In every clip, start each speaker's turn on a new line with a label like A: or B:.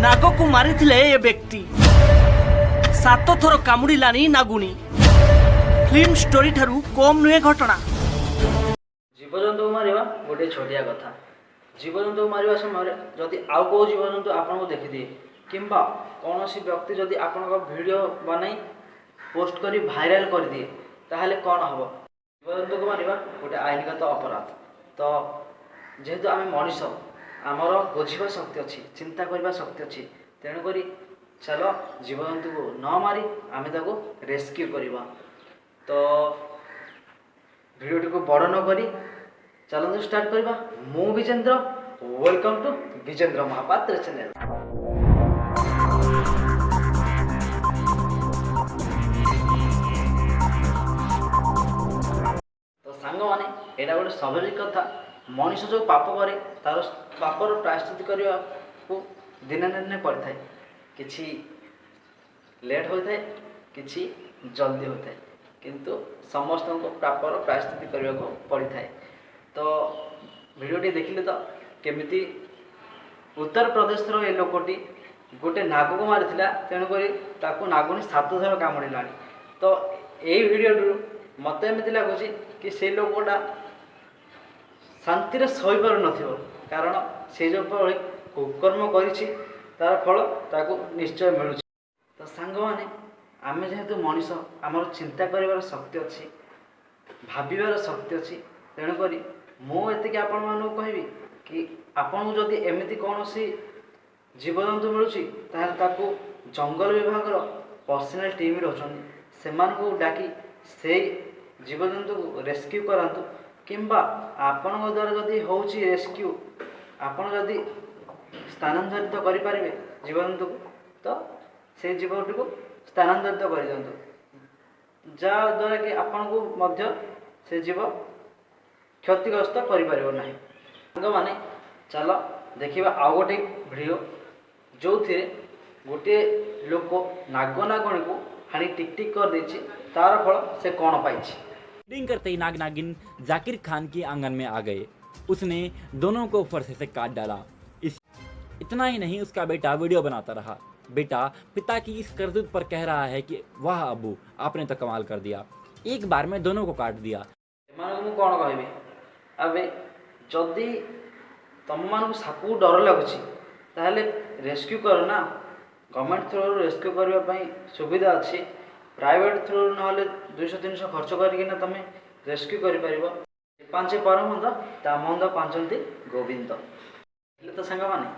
A: नाग को मारिथिले ए व्यक्ति 7 थर कामुड़िलानी नागुणी फिल्म स्टोरी ठारू कम नुहे घटना।
B: जीवजंतु मारिबा गोटे छोटिया कथा। जीवजंतु मारिबा समय जदि आउ को जीवजंतु आपन देखिदिए किंबा कौन सी व्यक्ति जदि आपन वीडियो बनाई पोस्ट करी भाइराल कर दिए ताहले कौन हम? जीवजंतु को मारिबा गोटे आईनगत अपराध। तो जेहेतु आम मनीष आमर बुझा शक्ति अच्छी, चिंता करने शक्ति अच्छी, तेणुक चलो जीवजंतु को न मारी आम ताको रेस्क्यू करवा। तो वीडियो को बड़ न करी चलते स्टार्ट करवा। मु Vijendra, welcome to Vijendra Mahapatra channel. तो सांग माने एटा गोटे स्वाभाविक कथा। मनीष जो पाप करे तार पापर प्रायश्चित करने को दिने दिने पड़ता है। किछि लेट होता है, किछि जल्दी होता है, किंतु समस्त को पापर प्रायश्चित करने को पड़ता है। तो वीडियोटी देखिले तो केमिति उत्तर प्रदेश ए लोकटी गोटे नाग को मारी तेणुक ताकू नागुणी 7 थर कामुड़िला। तो यही वीडियो मत एमती लगुच कि से लोकटा शांति सही पार न कारण से जो कुकर्म कर फल ताकू निश्चय मिलूँ। तो सांग माने आम जेहेतु मनीष आमर चिंता कर शक्ति अच्छी, भावार शक्ति अच्छी, तेणुक मुझे आपण मानू कहबी कि आपन को जदि एमती कौन सी जीवजंतु मिलूँ जंगल विभाग पर्सनल टीम रोचन से डाकी से जीवजंतु को रेस्क्यू करातु किंबा आपण द्वारा जदि होची रेस्क्यू आपण जदि स्थानांतरित करें जीवजंतु को तो से जीवटी को स्थानांतरित कर दिंतु जद्वारा कि आपण को मध्य से जीव क्षतिग्रस्त कर माने। चलो देखिए आउ गोटे वीडियो जो थे गोटे लोक नाग नागुणी को हाणी टिक टिक कर देछि तार फल से कौन पाई।
C: शूटिंग करते ही नाग नागिन जाकिर खान के आंगन में आ गए। उसने दोनों को फरसे से काट डाला। इतना ही नहीं, उसका बेटा वीडियो बनाता रहा। बेटा पिता की इस करतूत पर कह रहा है कि वाह अब्बू, आपने तो कमाल कर दिया, एक बार में दोनों को काट दिया।
B: कौन कहबी अबे जदि तुम मान साप डर लगुच ताहले रेस्क्यू कर ना। गवर्नमेंट थ्रू रेस्क्यू करने सुविधा अच्छी, प्राइवेट थ्रू ना 200-300 खर्च करके तुम रेस्क्यू कर पांचे परमंद ता मंद पांचंती गोविंद। तो सांग माने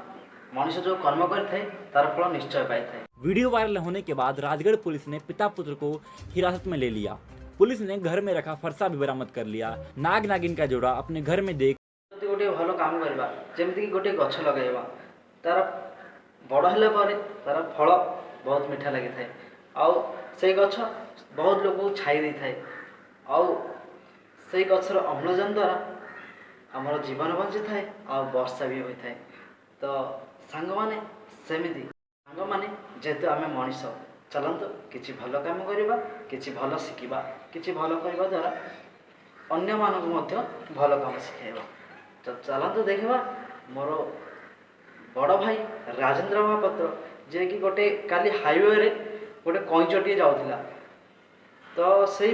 B: मनुष्य जो कर्म करते तार फल निश्चय पाई।
C: वीडियो वायरल होने के बाद राजगढ़ पुलिस ने पिता पुत्र को हिरासत में ले लिया। पुलिस ने घर में रखा फरसा भी बरामद कर लिया। नाग नागिन का जोड़ा अपने घर में देख
B: गोटे भल काम करवा जमीक गोटे गछ लगेगा तार बड़ है तार फल बहुत मीठा लगी था आउ से गछ बहुत लोग को छाई दे था आउ से गछर अम्लजान द्वारा आमर जीवन बंची थाए आ वर्षा भी होता है। तो सांग माने सेमिति सांग माने जेहेतु आम मनीष चलतु किसी भल काम करवा, किसी भल शिखा, किसी भल करने द्वारा अन्य मानक भल काम शिखेबा। तो चलतु देखा मोर बड़ भाई राजेंद्र महापात्र जे कि गोटे काली हाईवे रे गोटे कईचटे जाऊला। तो से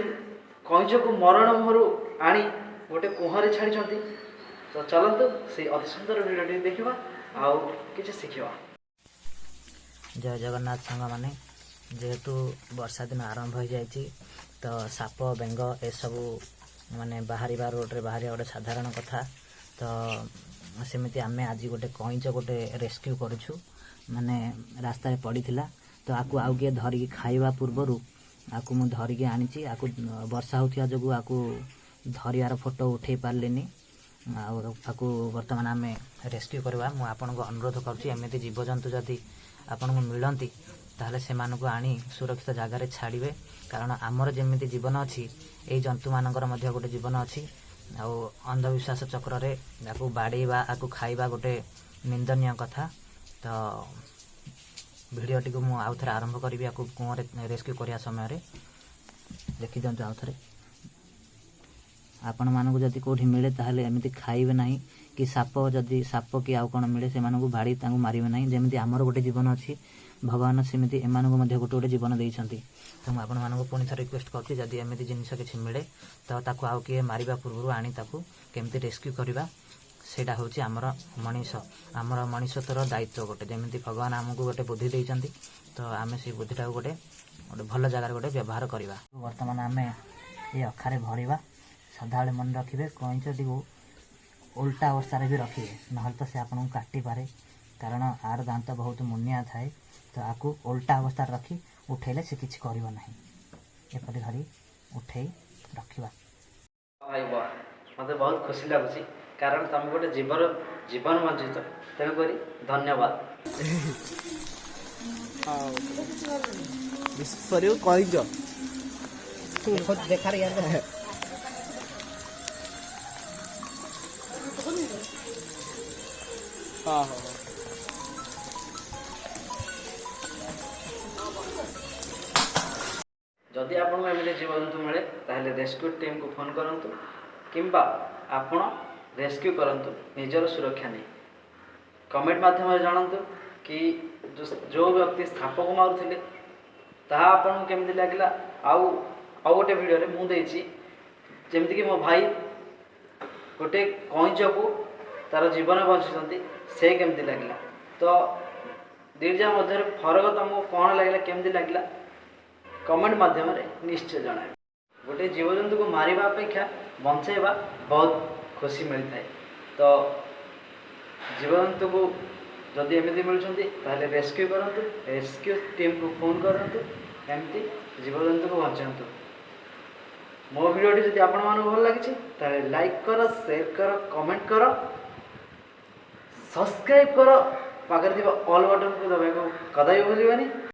B: कईच को मरण मुहरु आनी गोटे कुहरे छाड़ी। तो चलतु से अति सुंदर वीडियो देखा आउ किसी शिखा।
D: जय जगन्नाथ सांग माने जेहेतु वर्षा दिन आरंभ हो जाए तो साप बेंग ए सबू माने बाहर रोड रे बाहर गोटे साधारण कथा। तो सेमती आम आज गोटे कईच गोटे रेस्क्यू करूँ माने रास्ता पड़ी तो आकु आउ किए धरिकी खाइबा पूर्वर आकु मु धरिकी आनी आकु वर्षा होता जो आकु धरियार फोटो उठे पार्लिनी आकु बर्तमान आम रेस्क्यू करवा। मु आपन को अनुरोध करुँची एमती जीवजंतु जदि आपन को मिलती ताहले से मानक आनी सुरक्षित जगार छाड़े कारण आमर जमी जीवन अच्छी यही जंतु मानकर मध्य गोटे जीवन अच्छी। आउ अंधविश्वास चक्र रे आकु बाड़ेवा आकु खाइबा गोटे निंदनीय कथा। तो भिडियोटी को आउ थे आरंभ करी आकु कुआं रेस्क्यू करिया समय रे देखि दिंतु आउ थे। ଆପଣମାନଙ୍କୁ ଯଦି କେଉଁଠି ମିଳେ ତାହେଲେ ଏମିତି ଖାଇବେ ନାହିଁ କି ସାପ କି ଆଉ କ'ଣ ମିଳେ ସେମାନଙ୍କୁ ଭାଡ଼ି ତାଙ୍କୁ ମାରିବେ ନାହିଁ। ଯେମିତି ଆମର ଗୋଟେ ଜୀବନ ଅଛି, ଭଗବାନ ସେମିତି ଏମାନଙ୍କୁ ମଧ୍ୟ ଗୋଟେ ଗୋଟେ ଜୀବନ ଦେଇଛନ୍ତି। ତ ମୁଁ ଆପଣମାନଙ୍କୁ ପୁଣି ଥରେ ରିକ୍ୱେଷ୍ଟ କରୁଛି, ଯଦି ଏମିତି ଜିନିଷ କିଛି ମିଳେ ତ ତାକୁ ଆଉ କିଏ ମାରିବା ପୂର୍ବରୁ ଆଣି ତାକୁ କେମିତି ରେସ୍କ୍ୟୁ କରିବା, ସେଇଟା ହେଉଛି ଆମର ମଣିଷତ୍ୱର ଦାୟିତ୍ୱ ଗୋଟେ। ଯେମିତି ଭଗବାନ ଆମକୁ ଗୋଟେ ବୁଦ୍ଧି ଦେଇଛନ୍ତି, ତ ଆମେ ସେଇ ବୁଦ୍ଧିଟାକୁ ଗୋଟେ ଭଲ ଜାଗାରେ ଗୋଟେ ବ୍ୟବହାର କରିବା। ବର୍ତ୍ତମାନ ଆମେ ଏ ଅଖାରେ ଭରିବା। ସଦାବେଳେ ମନେ ରଖିବେ, କଇଁଚଟିକୁ ଓଲଟା ଅବସ୍ଥାରେ ବି ରଖିବେ, ନହେଲେ ତ ସେ ଆପଣଙ୍କୁ କାଟିପାରେ, କାରଣ ଆର ଦାନ୍ତ ବହୁତ ମୁନିଆ ଥାଏ। ତ ଆକୁ ଓଲଟା ଅବସ୍ଥାରେ ରଖି ଉଠେଇଲେ ସେ କିଛି କରିବ ନାହିଁ। ଏପରି ଧରି ଉଠେଇ ରଖିବା।
B: ଭାଇ ବାହ, ମୋତେ ବହୁତ ଖୁସି ଲାଗୁଛି, କାରଣ ତମେ ଗୋଟେ ଜୀବନ ବଞ୍ଚିତ, ତେଣୁକରି ଧନ୍ୟବାଦ।
A: କଇଁଚ
D: ଦେଖାରେ
B: ଯଦି ଆପଣଙ୍କୁ ଏମିତି ଜୀବଜନ୍ତୁ ମିଳେ ତାହେଲେ ରେସ୍କ୍ୟୁ ଟିମ୍କୁ ଫୋନ୍ କରନ୍ତୁ, କିମ୍ବା ଆପଣ ରେସ୍କ୍ୟୁ କରନ୍ତୁ ନିଜର ସୁରକ୍ଷା ନେଇ। କମେଣ୍ଟ ମାଧ୍ୟମରେ ଜଣାନ୍ତୁ କି ଯେଉଁ ବ୍ୟକ୍ତି ସାପକୁ ମାରୁଥିଲେ ତାହା ଆପଣଙ୍କୁ କେମିତି ଲାଗିଲା। ଆଉ ଗୋଟେ ଭିଡ଼ିଓରେ ମୁଁ ଦେଇଛି, ଯେମିତିକି ମୋ ଭାଇ ଗୋଟେ କଇଁଚକୁ ତା'ର ଜୀବନ ବଞ୍ଚିଛନ୍ତି, ସେ କେମିତି ଲାଗିଲା। ତ ଦୁଇଟା ମଧ୍ୟରେ ଫରକ ତୁମକୁ କ'ଣ ଲାଗିଲା, କେମିତି ଲାଗିଲା, କମେଣ୍ଟ ମାଧ୍ୟମରେ ନିଶ୍ଚୟ ଜଣାଇବେ। ଗୋଟେ ଜୀବଜନ୍ତୁକୁ ମାରିବା ଅପେକ୍ଷା ବଞ୍ଚାଇବା ବହୁତ ଖୁସି ମିଳିଥାଏ। ତ ଜୀବଜନ୍ତୁକୁ ଯଦି ଏମିତି ମିଳୁଛନ୍ତି ତାହେଲେ ରେସ୍କ୍ୟୁ କରନ୍ତୁ, ରେସ୍କ୍ୟୁ ଟିମ୍କୁ ଫୋନ୍ କରନ୍ତୁ, ଏମିତି ଜୀବଜନ୍ତୁକୁ ବଞ୍ଚାନ୍ତୁ। ମୋ ଭିଡ଼ିଓଟି ଯଦି ଆପଣମାନଙ୍କୁ ଭଲ ଲାଗିଛି ତାହେଲେ ଲାଇକ୍ କର, ସେୟାର କର, କମେଣ୍ଟ କର, ସବସ୍କ୍ରାଇବ୍ କର, ପାଖରେ ଥିବା ଅଲ୍ ବଟନ୍କୁ ଦବାଇବାକୁ କଦାପି ଭୁଲିବନି।